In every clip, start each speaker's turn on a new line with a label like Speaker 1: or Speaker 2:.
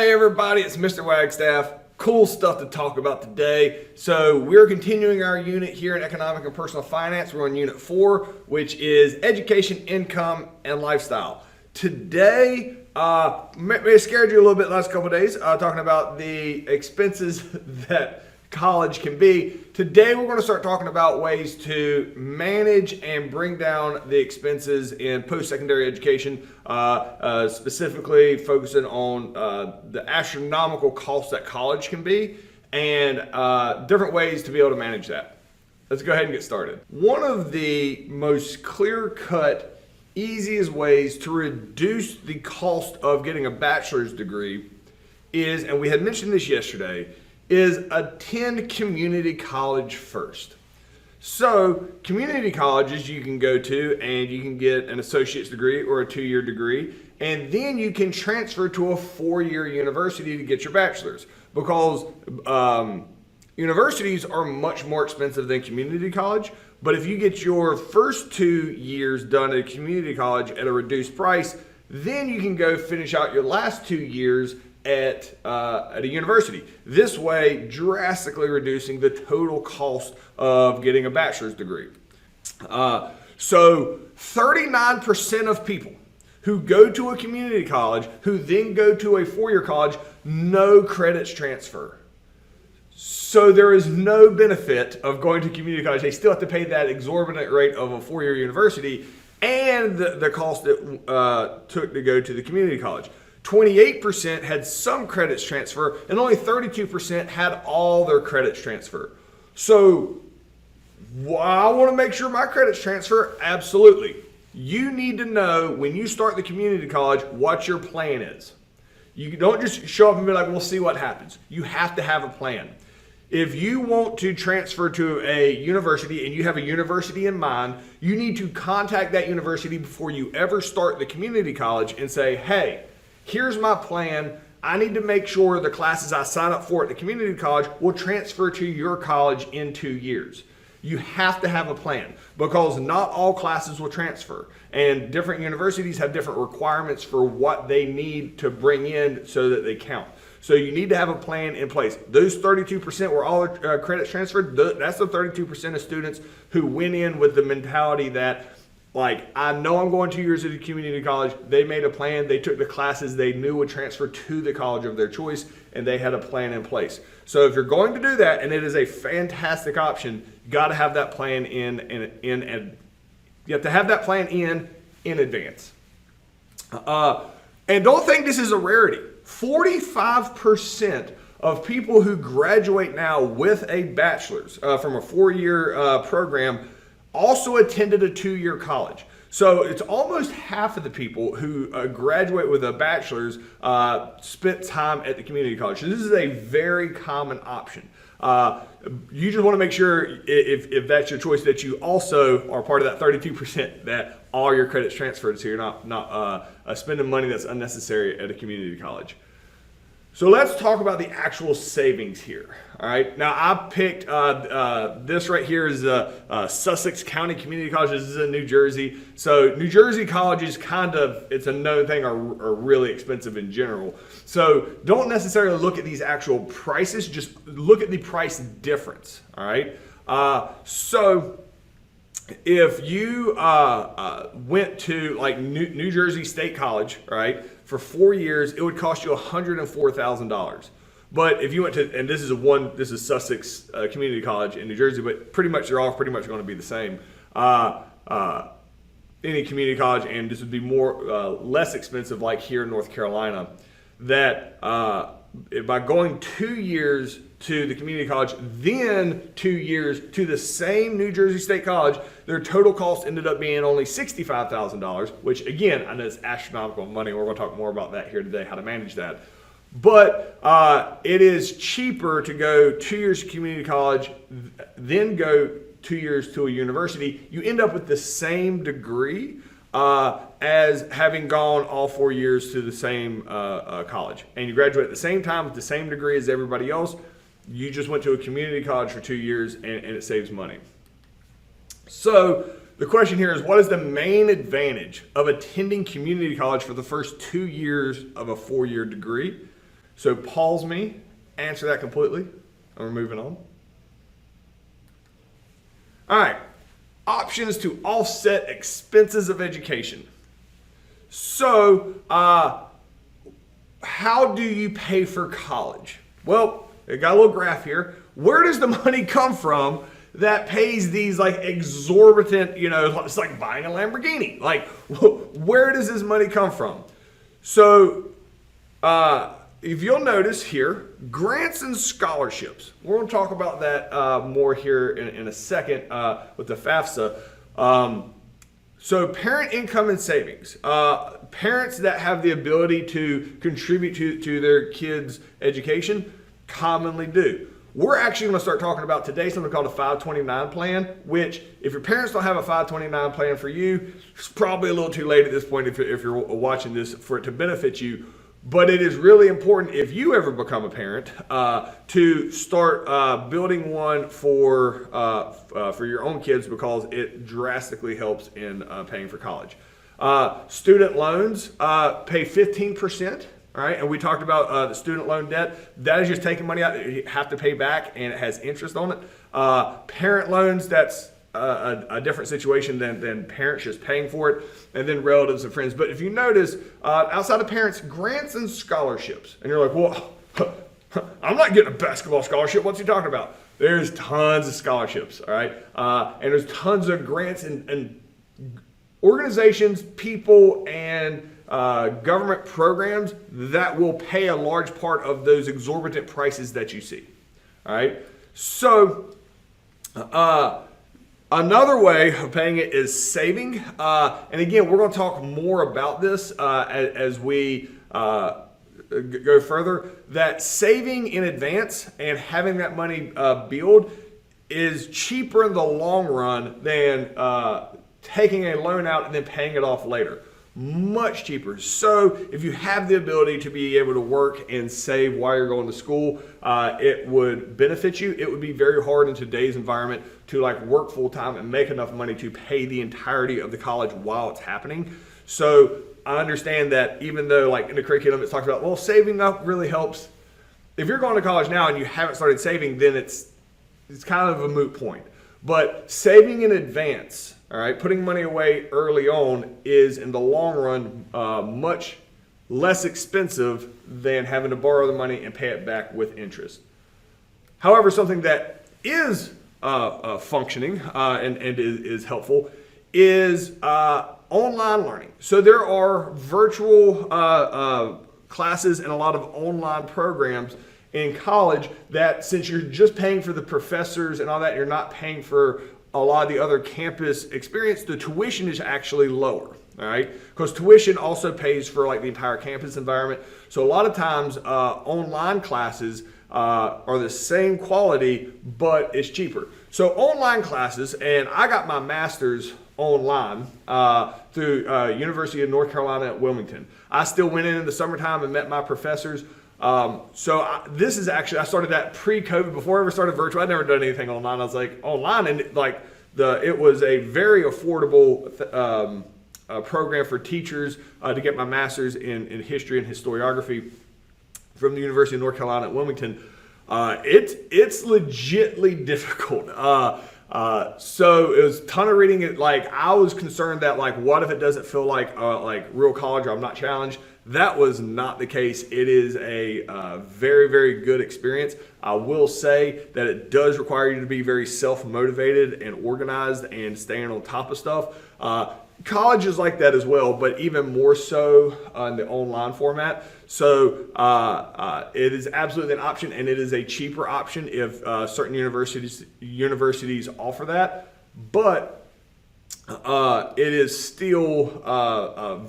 Speaker 1: Hey everybody, it's Mr. Wagstaff. Cool stuff to talk about today. So we're continuing our unit here in Economic and Personal Finance. We're on Unit 4, which is Education, Income, and Lifestyle. Today, may have scared you a little bit the last couple of days, talking about the expenses that college can be. Today we're going to start talking about ways to manage and bring down the expenses in post-secondary education, specifically focusing on the astronomical costs that college can be and different ways to be able to manage that. Let's go ahead and get started. One of the most clear-cut, easiest ways to reduce the cost of getting a bachelor's degree is, and we had mentioned this yesterday, is attend community college first. So community colleges you can go to and you can get an associate's degree or a 2-year degree, and then you can transfer to a 4-year university to get your bachelor's, because universities are much more expensive than community college. But if you get your first 2 years done at a community college at a reduced price, then you can go finish out your last 2 years at a university. This way, drastically reducing the total cost of getting a bachelor's degree. So 39% of people who go to a community college, who then go to a 4-year college, no credits transfer. So there is no benefit of going to community college. They still have to pay that exorbitant rate of a 4-year university and the cost it took to go to the community college. 28% had some credits transfer, and only 32% had all their credits transfer. So, I want to make sure my credits transfer. Absolutely. You need to know when you start the community college what your plan is. You don't just show up and be like, we'll see what happens. You have to have a plan. If you want to transfer to a university and you have a university in mind, you need to contact that university before you ever start the community college and say, hey, here's my plan. I need to make sure the classes I sign up for at the community college will transfer to your college in 2 years. You have to have a plan, because not all classes will transfer, and different universities have different requirements for what they need to bring in so that they count. So you need to have a plan in place. Those 32% were all credits transferred. That's the 32% of students who went in with the mentality that, like, I know I'm going 2 years at a community college. They made a plan. They took the classes they knew would transfer to the college of their choice, and they had a plan in place. So if you're going to do that, and it is a fantastic option, you got to have that plan in you have to have that plan in advance. And don't think this is a rarity. 45% of people who graduate now with a bachelor's from a 4-year program also attended a 2-year college. So it's almost half of the people who graduate with a bachelor's spent time at the community college. So this is a very common option. You just want to make sure, if that's your choice, that you also are part of that 32% that all your credits transferred, so you're not spending money that's unnecessary at a community college. So let's talk about the actual savings here. All right. Now I picked this right here is Sussex County Community College. This is in New Jersey. So New Jersey colleges it's a known thing, are really expensive in general. So don't necessarily look at these actual prices. Just look at the price difference. All right. So if you went to like New Jersey State College, right, for 4 years, it would cost you $104,000. But if you went to, and this is Sussex Community College in New Jersey, but they're all pretty much going to be the same. Any community college, and this would be less expensive, like here in North Carolina, that by going 2 years to the community college, then 2 years to the same New Jersey State College, their total cost ended up being only $65,000, which again, I know it's astronomical money. We're going to talk more about that here today, how to manage that. But it is cheaper to go 2 years to community college, then go 2 years to a university. You end up with the same degree as having gone all 4 years to the same college. And you graduate at the same time with the same degree as everybody else. You just went to a community college for 2 years, and it saves money. So the question here is, what is the main advantage of attending community college for the first 2 years of a 4-year degree? So pause me, answer that completely, and we're moving on. All right, options to offset expenses of education. So, how do you pay for college? Well, I got a little graph here. Where does the money come from that pays these like exorbitant, it's like buying a Lamborghini. Like, where does this money come from? So, if you'll notice here, grants and scholarships. We're going to talk about that more here in a second with the FAFSA. So parent income and savings. Parents that have the ability to contribute to their kids' education commonly do. We're actually going to start talking about today something called a 529 plan, which if your parents don't have a 529 plan for you, it's probably a little too late at this point if you're watching this for it to benefit you. But it is really important if you ever become a parent to start building one for your own kids, because it drastically helps in paying for college. Student loans pay 15%. All right, and we talked about the student loan debt. That is just taking money out that you have to pay back, and it has interest on it. Parent loans, that's a different situation than parents just paying for it, and then relatives and friends. But if you notice, outside of parents, grants and scholarships, and you're like, well, I'm not getting a basketball scholarship. What's he talking about? There's tons of scholarships, all right? And there's tons of grants and organizations, people, and government programs that will pay a large part of those exorbitant prices that you see, all right? So, another way of paying it is saving. And again, we're going to talk more about this as we go further. That saving in advance and having that money build is cheaper in the long run than taking a loan out and then paying it off later. Much cheaper. So if you have the ability to be able to work and save while you're going to school, it would benefit you. It would be very hard in today's environment to like work full time and make enough money to pay the entirety of the college while it's happening. So I understand that even though like in the curriculum it's talked about, well, saving up really helps. If you're going to college now and you haven't started saving, then it's kind of a moot point. But saving in advance, all right, putting money away early on is in the long run much less expensive than having to borrow the money and pay it back with interest. However, something that is functioning and is helpful is online learning. So there are virtual classes and a lot of online programs in college that, since you're just paying for the professors and all that, you're not paying for a lot of the other campus experience, the tuition is actually lower, all right? Because tuition also pays for like the entire campus environment. So a lot of times online classes are the same quality, but it's cheaper. So online classes, and I got my master's online through University of North Carolina at Wilmington. I still went in the summertime and met my professors. This is actually, I started that pre-COVID, before I ever started virtual. I'd never done anything online. I was like, online, and it was a very affordable program for teachers to get my master's in history and historiography from the University of North Carolina at Wilmington. It's legitly difficult. So it was a ton of reading. I was concerned that what if it doesn't feel like real college, or I'm not challenged. That was not the case. It is a very, very good experience. I will say that it does require you to be very self-motivated and organized and staying on top of stuff. College is like that as well, but even more so in the online format. So it is absolutely an option, and it is a cheaper option if certain universities offer that. But it is still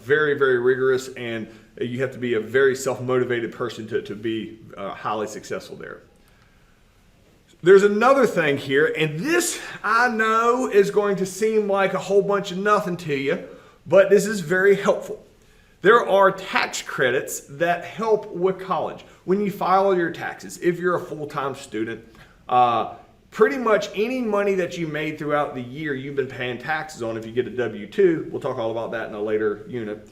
Speaker 1: very, very rigorous, and you have to be a very self-motivated person to be highly successful there. There's another thing here, and this I know is going to seem like a whole bunch of nothing to you, but this is very helpful. There are tax credits that help with college. When you file your taxes, if you're a full-time student, pretty much any money that you made throughout the year you've been paying taxes on if you get a W-2. We'll talk all about that in a later unit.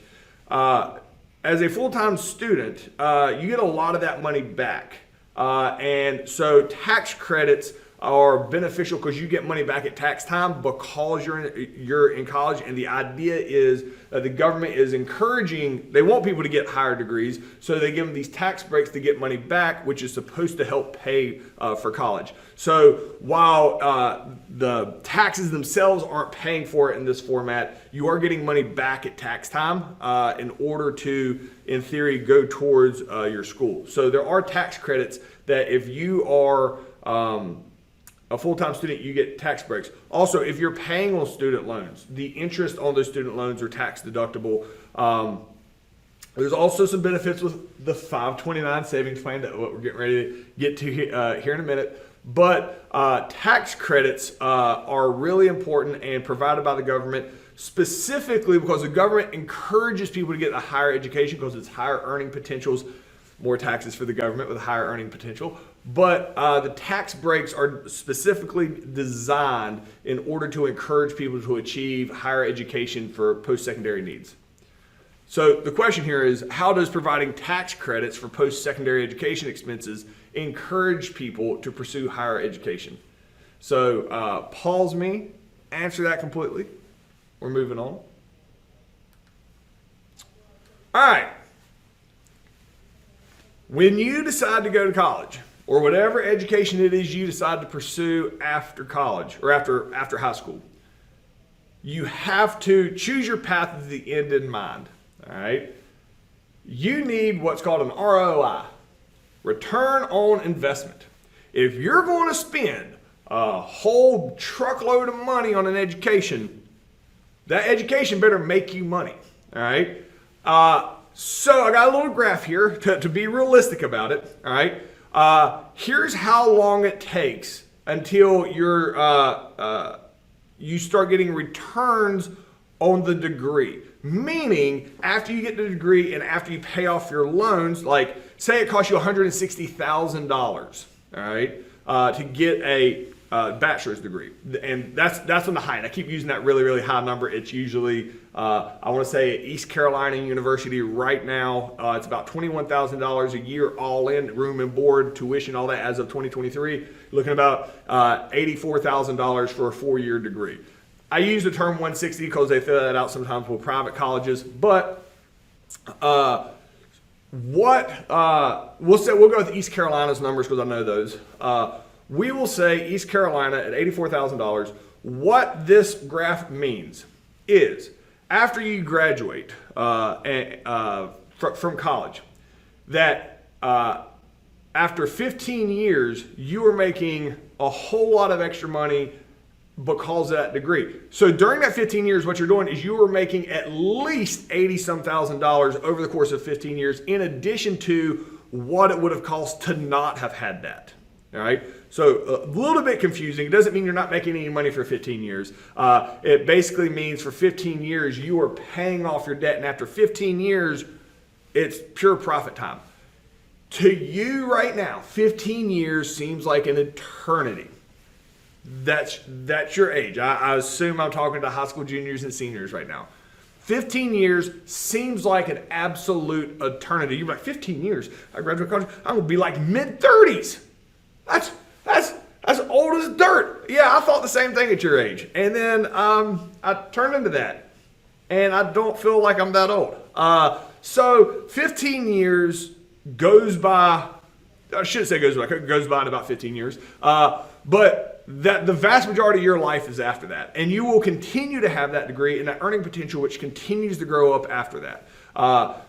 Speaker 1: as a full-time student, you get a lot of that money back. And so tax credits are beneficial because you get money back at tax time because you're in college. And the idea is that the government is encouraging, they want people to get higher degrees, so they give them these tax breaks to get money back, which is supposed to help pay for college. So while the taxes themselves aren't paying for it in this format, you are getting money back at tax time in order to, in theory, go towards your school. So there are tax credits that if you are a full-time student, you get tax breaks. Also, if you're paying on student loans, the interest on those student loans are tax deductible. There's also some benefits with the 529 savings plan that we're getting ready to get to here in a minute. But tax credits are really important and provided by the government specifically because the government encourages people to get a higher education because it's higher earning potentials, more taxes for the government with higher earning potential. But the tax breaks are specifically designed in order to encourage people to achieve higher education for post-secondary needs. So the question here is, how does providing tax credits for post-secondary education expenses encourage people to pursue higher education? So pause me, answer that completely. We're moving on. All right. When you decide to go to college, or whatever education it is you decide to pursue after college or after high school, you have to choose your path with the end in mind. All right. You need what's called an ROI, return on investment. If you're going to spend a whole truckload of money on an education, that education better make you money. All right. So I got a little graph here to be realistic about it. All right. Here's how long it takes until you start getting returns on the degree. Meaning, after you get the degree and after you pay off your loans, like say it costs you $160,000, all right, to get a bachelor's degree, and that's on the high end. I keep using that really, really high number. It's usually I want to say at East Carolina University right now, it's about $21,000 a year all in, room and board, tuition, all that as of 2023. You're looking about $84,000 for a 4-year degree. I use the term 160 because they throw that out sometimes with private colleges, but we'll go with East Carolina's numbers because I know those. We will say East Carolina at $84,000. What this graph means is after you graduate from college, that after 15 years, you are making a whole lot of extra money because of that degree. So during that 15 years, what you're doing is you are making at least $80-some thousand over the course of 15 years, in addition to what it would have cost to not have had that. All right. So a little bit confusing. It doesn't mean you're not making any money for 15 years. It basically means for 15 years, you are paying off your debt. And after 15 years, it's pure profit time. To you right now, 15 years seems like an eternity. That's your age. I assume I'm talking to high school juniors and seniors right now. 15 years seems like an absolute eternity. You're like, 15 years? I graduate college, I'm going to be like mid-30s. That's old as dirt. Yeah, I thought the same thing at your age. And then I turned into that. And I don't feel like I'm that old. So 15 years goes by. I shouldn't say goes by. It goes by in about 15 years. But that the vast majority of your life is after that. And you will continue to have that degree and that earning potential, which continues to grow up after that.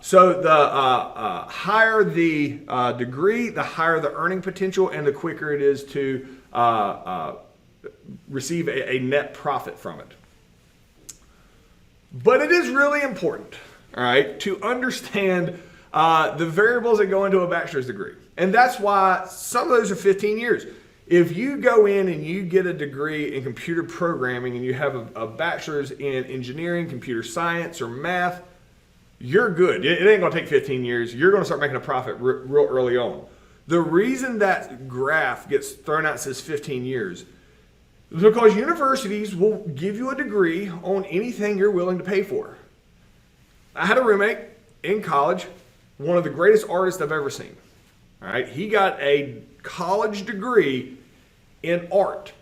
Speaker 1: So the higher the degree, the higher the earning potential, and the quicker it is to receive a net profit from it. But it is really important, all right, to understand the variables that go into a bachelor's degree. And that's why some of those are 15 years. If you go in and you get a degree in computer programming and you have a bachelor's in engineering, computer science, or math, you're good. It ain't going to take 15 years. You're going to start making a profit real early on. The reason that graph gets thrown out and says 15 years is because universities will give you a degree on anything you're willing to pay for. I had a roommate. in college, one of the greatest artists I've ever seen. All right, he got a college degree in art.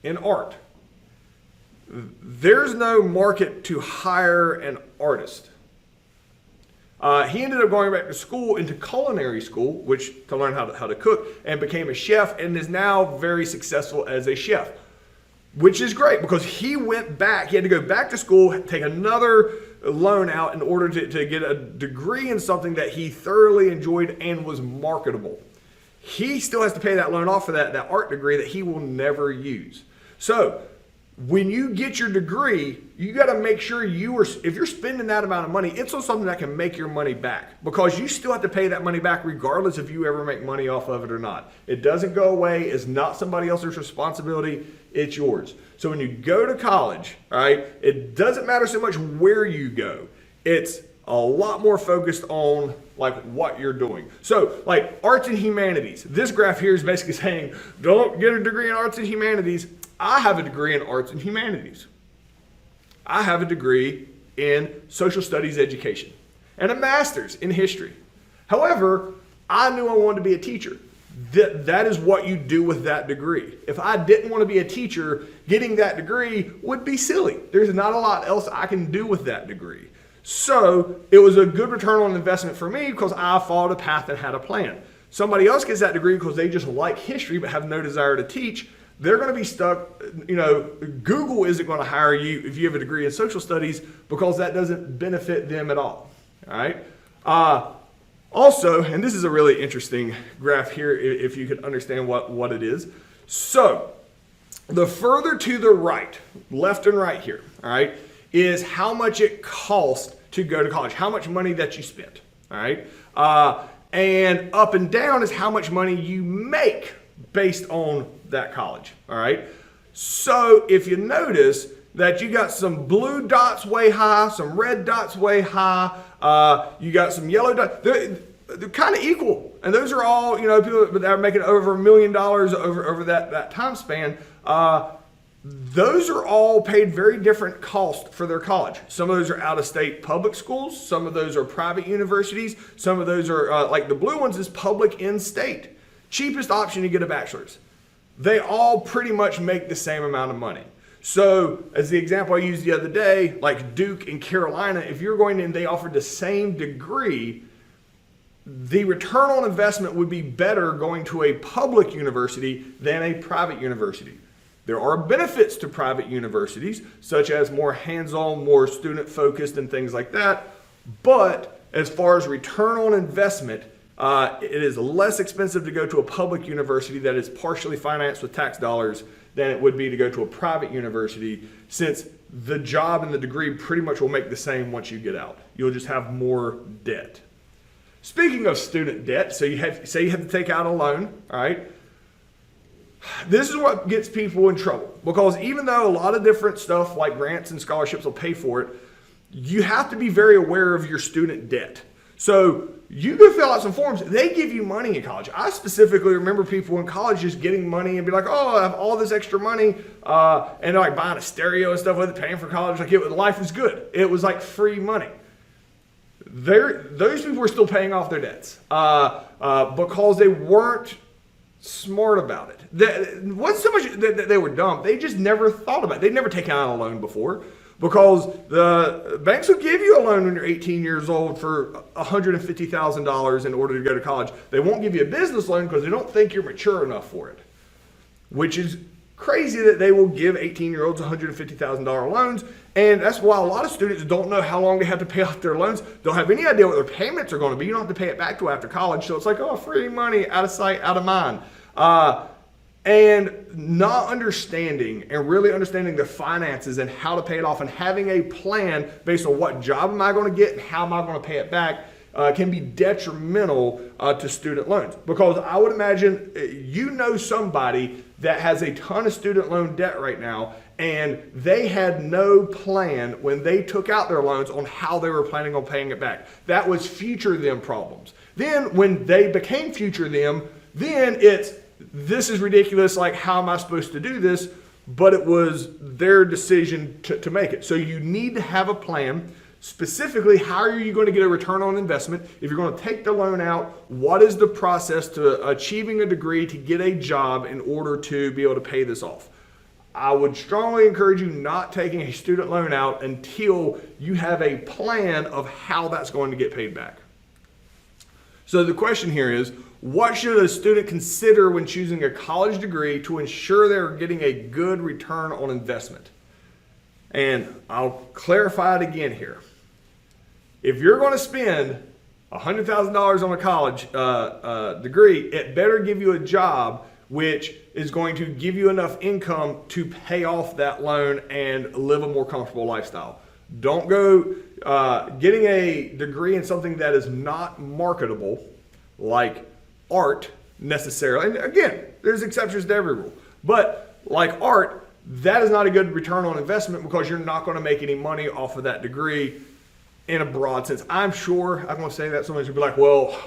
Speaker 1: In art. There's no market to hire an artist. He ended up going back to school, into culinary school, which to learn how to cook, and became a chef, and is now very successful as a chef, which is great because he went back. He had to go back to school, take another loan out in order to get a degree in something that he thoroughly enjoyed and was marketable. He still has to pay that loan off for that art degree that he will never use. So when you get your degree, you got to make sure if you're spending that amount of money, it's on something that can make your money back, because you still have to pay that money back regardless if you ever make money off of it or not. It doesn't go away. It's not somebody else's responsibility. It's yours. So when you go to college, all right, it doesn't matter so much where you go. It's a lot more focused on like what you're doing. So like arts and humanities, this graph here is basically saying, don't get a degree in arts and humanities. I have a degree in arts and humanities. I have a degree in social studies education and a master's in history. However, I knew I wanted to be a teacher. That is what you do with that degree. If I didn't want to be a teacher, getting that degree would be silly. There's not a lot else I can do with that degree. So it was a good return on investment for me because I followed a path and had a plan. Somebody else gets that degree because they just like history but have no desire to teach. They're going to be stuck. Google isn't going to hire you if you have a degree in social studies because that doesn't benefit them at all. All right. Also, and this is a really interesting graph here if you could understand what it is. So the further to the right, left and right here, all right, is how much it costs to go to college, how much money that you spent. All right. And up and down is how much money you make based on that college. All right. So if you notice that you got some blue dots way high, some red dots way high, you got some yellow dots, they're kind of equal. And those are all, people that are making over $1 million over that time span. Those are all paid very different costs for their college. Some of those are out-of-state public schools. Some of those are private universities. Some of those are, like the blue ones is public in-state. Cheapest option to get a bachelor's. They all pretty much make the same amount of money. So as the example I used the other day, like Duke and Carolina, if you're going in, they offered the same degree, the return on investment would be better going to a public university than a private university. There are benefits to private universities, such as more hands-on, more student-focused and things like that. But as far as return on investment, it is less expensive to go to a public university that is partially financed with tax dollars than it would be to go to a private university, since the job and the degree pretty much will make the same once you get out. You'll just have more debt. Speaking of student debt, so you have to take out a loan, all right? This is what gets people in trouble, because even though a lot of different stuff like grants and scholarships will pay for it, you have to be very aware of your student debt. So you go fill out some forms. They give you money in college. I specifically remember people in college just getting money and be like, oh, I have all this extra money, and they're like buying a stereo and stuff with it, paying for college. Like life was good. It was like free money. Those people were still paying off their debts because they weren't smart about it. It wasn't so much that they were dumb. They just never thought about it. They'd never taken out a loan before, because the banks will give you a loan when you're 18 years old for $150,000 in order to go to college. They won't give you a business loan because they don't think you're mature enough for it, which is crazy that they will give 18-year-olds $150,000 loans. And that's why a lot of students don't know how long they have to pay off their loans. Don't have any idea what their payments are going to be. You don't have to pay it back till after college. So it's like, oh, free money, out of sight, out of mind. And not understanding and really understanding the finances and how to pay it off and having a plan based on what job am I going to get and how am I going to pay it back can be detrimental to student loans. Because I would imagine somebody that has a ton of student loan debt right now, and they had no plan when they took out their loans on how they were planning on paying it back. That was future them problems. Then when they became future them, then this is ridiculous, like how am I supposed to do this? But it was their decision to make it. So you need to have a plan Specifically, how are you going to get a return on investment? If you're going to take the loan out, what is the process to achieving a degree to get a job in order to be able to pay this off? I would strongly encourage you not taking a student loan out until you have a plan of how that's going to get paid back. So the question here is, what should a student consider when choosing a college degree to ensure they're getting a good return on investment? And I'll clarify it again here. If you're going to spend $100,000 on a college degree, it better give you a job which is going to give you enough income to pay off that loan and live a more comfortable lifestyle. Don't go getting a degree in something that is not marketable, like art necessarily. And again, there's exceptions to every rule. But like art, that is not a good return on investment because you're not going to make any money off of that degree in a broad sense. I'm sure, I'm going to say that someone's going to be like, well,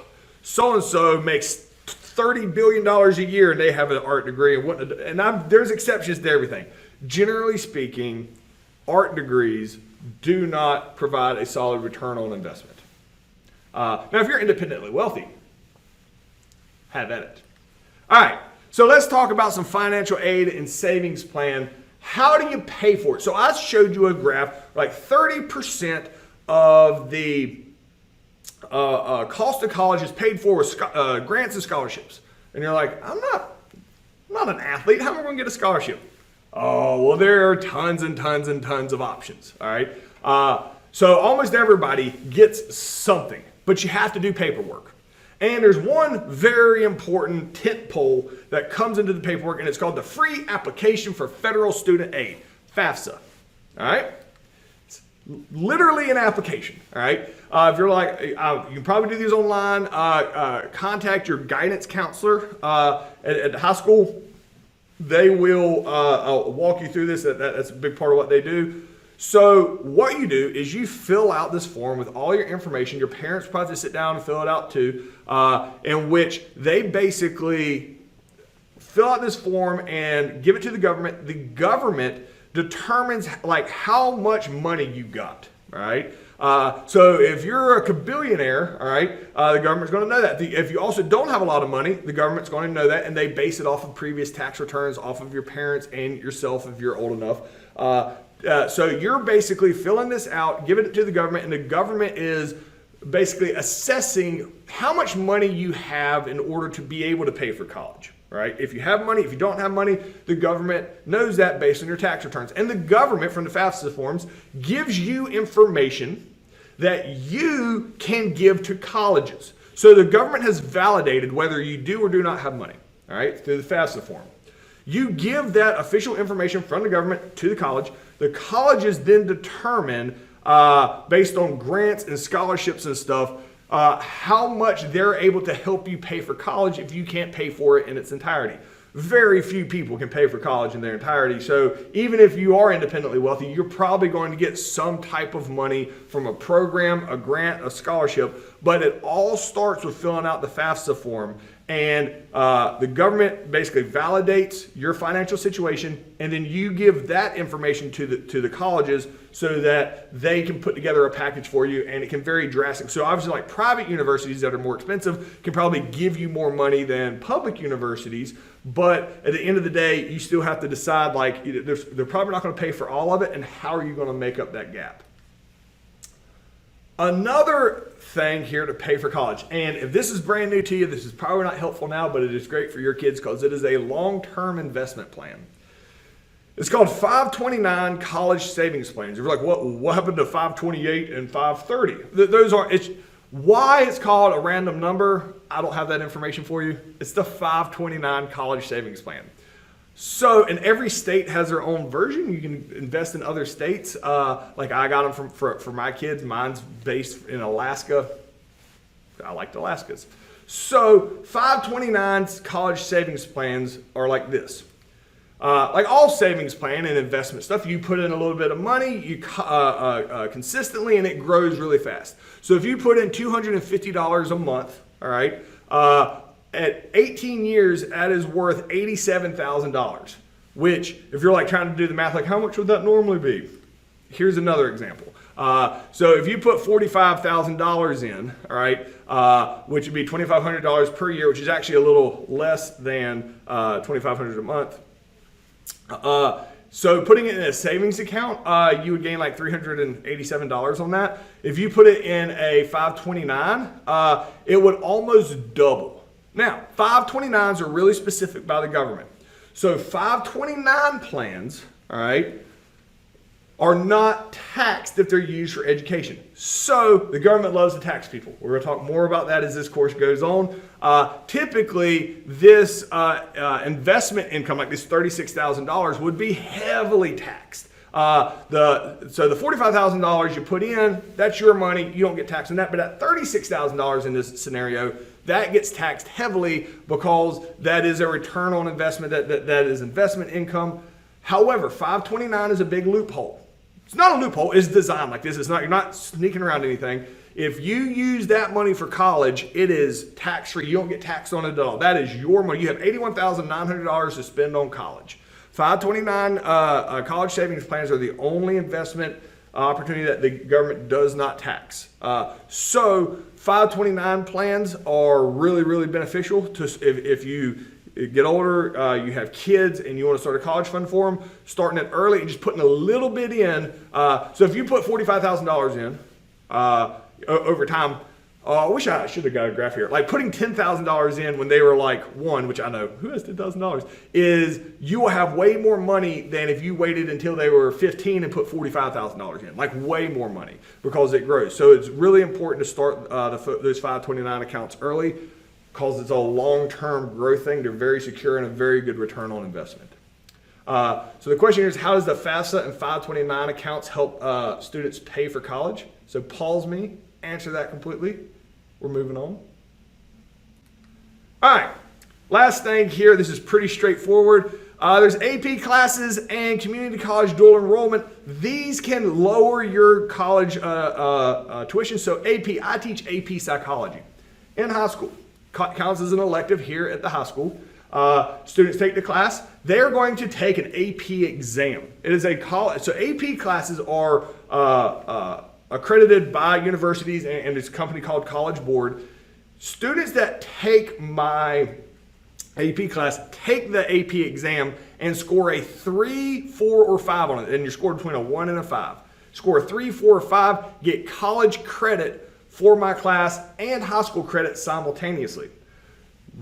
Speaker 1: so-and-so makes $30 billion a year and they have an art degree. There's exceptions to everything. Generally speaking, art degrees do not provide a solid return on investment. Now, if you're independently wealthy, have at it. All right, so let's talk about some financial aid and savings plan. How do you pay for it? So I showed you a graph, like 30% of the cost of college is paid for with grants and scholarships. And you're like, I'm not an athlete. How am I going to get a scholarship? Oh, well, there are tons and tons and tons of options. All right. So almost everybody gets something, but you have to do paperwork. And there's one very important tent pole that comes into the paperwork, and it's called the Free Application for Federal Student Aid, FAFSA. All right. It's literally an application. All right. If you're like, you can probably do these online. Contact your guidance counselor at the high school. They will walk you through this. That's a big part of what they do. So what you do is you fill out this form with all your information. Your parents probably sit down and fill it out too, in which they basically fill out this form and give it to the government. The government determines like how much money you got, right? So if you're a billionaire, all right, the government's going to know that. If you also don't have a lot of money, the government's going to know that, and they base it off of previous tax returns, off of your parents and yourself if you're old enough. So you're basically filling this out, giving it to the government, and the government is basically assessing how much money you have in order to be able to pay for college. Right? If you have money, if you don't have money, the government knows that based on your tax returns. And the government, from the FAFSA forms, gives you information that you can give to colleges. So the government has validated whether you do or do not have money, all right, through the FAFSA form. You give that official information from the government to the college. The colleges then determine, based on grants and scholarships and stuff, how much they're able to help you pay for college if you can't pay for it in its entirety. Very few people can pay for college in their entirety. So even if you are independently wealthy, you're probably going to get some type of money from a program, a grant, a scholarship. But it all starts with filling out the FAFSA form. And the government basically validates your financial situation, and then you give that information to the colleges so that they can put together a package for you, and it can vary drastically. So obviously, like private universities that are more expensive can probably give you more money than public universities, but at the end of the day, you still have to decide, like, they're probably not going to pay for all of it, and how are you going to make up that gap? Another thing here to pay for college, and if this is brand new to you, this is probably not helpful now, but it is great for your kids because it is a long-term investment plan. It's called 529 college savings plans. You're like, what happened to 528 and 530? Those are, why it's called a random number, I don't have that information for you. It's the 529 college savings plan. So, and every state has their own version. You can invest in other states. Like I got them for my kids. Mine's based in Alaska. I liked Alaska's. So 529 college savings plans are like this. Like all savings plan and investment stuff, you put in a little bit of money you consistently, and it grows really fast. So if you put in $250 a month, all right, at 18 years, that is worth $87,000, which if you're like trying to do the math, like how much would that normally be? here's another example. So if you put $45,000 in, all right, which would be $2,500 per year, which is actually a little less than $2,500 a month. So putting it in a savings account, you would gain like $387 on that. If you put it in a 529, it would almost double. Now, 529s are really specific by the government. So 529 plans, all right, are not taxed if they're used for education. So the government loves to tax people. We're going to talk more about that as this course goes on. Typically, this investment income, like this $36,000, would be heavily taxed. So the $45,000 you put in, that's your money. You don't get taxed on that. But at $36,000 in this scenario, that gets taxed heavily because that is a return on investment. That is investment income. However, 529 is a big loophole. It's not a loophole. It's designed like this. You're not sneaking around anything. If you use that money for college, it is tax-free. You don't get taxed on it at all. That is your money. You have $81,900 to spend on college. 529 college savings plans are the only investment opportunity that the government does not tax. So 529 plans are really, really beneficial to if you get older, you have kids, and you want to start a college fund for them, starting it early and just putting a little bit in. So if you put $45,000 in over time, I wish I should have got a graph here. Like putting $10,000 in when they were like 1, which I know, who has $10,000, is you will have way more money than if you waited until they were 15 and put $45,000 in. Like way more money because it grows. So it's really important to start those 529 accounts early, because it's a long-term growth thing. They're very secure and a very good return on investment. So the question here is, how does the FAFSA and 529 accounts help students pay for college? So pause me, answer that completely. We're moving on. All right, last thing here. This is pretty straightforward. There's AP classes and community college dual enrollment. These can lower your college tuition. So AP, I teach AP psychology in high school. Counts as an elective here at the high school. Students take the class. They are going to take an AP exam. It is a college. So AP classes are accredited by universities and it's a company called College Board. Students that take my AP class take the AP exam and score a 3, 4, or 5 on it. And you're scored between a 1 and a 5. Score a 3, 4, or 5, get college credit for my class and high school credit simultaneously.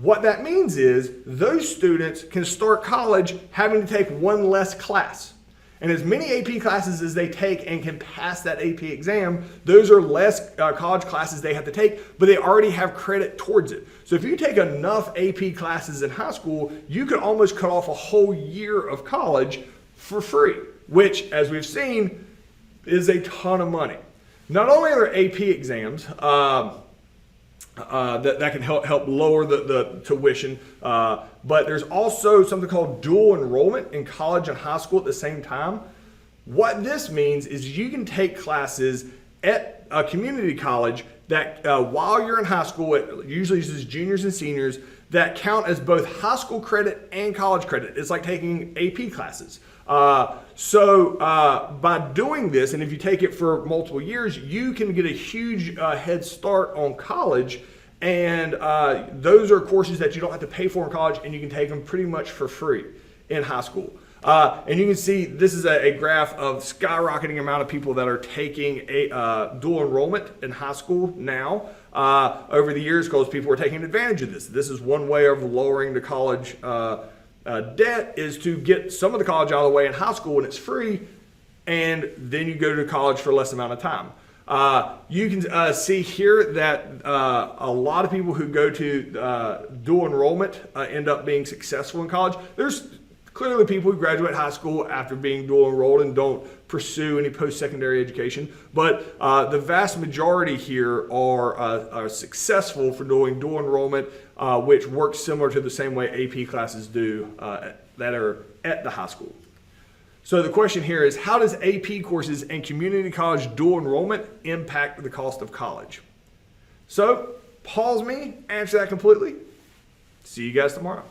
Speaker 1: What that means is those students can start college having to take one less class. And as many AP classes as they take and can pass that AP exam, those are less college classes they have to take, but they already have credit towards it. So if you take enough AP classes in high school, you could almost cut off a whole year of college for free, which, as we've seen, is a ton of money. Not only are there AP exams that can help lower the tuition, but there's also something called dual enrollment in college and high school at the same time. What this means is you can take classes at a community college that while you're in high school, it usually uses juniors and seniors, that count as both high school credit and college credit. It's like taking AP classes. So by doing this, and if you take it for multiple years, you can get a huge head start on college. And those are courses that you don't have to pay for in college, and you can take them pretty much for free in high school. And you can see this is a graph of skyrocketing amount of people that are taking a dual enrollment in high school now over the years, because people are taking advantage of this. This is one way of lowering the college debt, is to get some of the college out of the way in high school when it's free, and then you go to college for less amount of time. You can see here that a lot of people who go to dual enrollment end up being successful in college. There's clearly people who graduate high school after being dual enrolled and don't pursue any post-secondary education, but the vast majority here are successful for doing dual enrollment, which works similar to the same way AP classes do that are at the high school. So the question here is, how does AP courses and community college dual enrollment impact the cost of college? So pause me, answer that completely. See you guys tomorrow.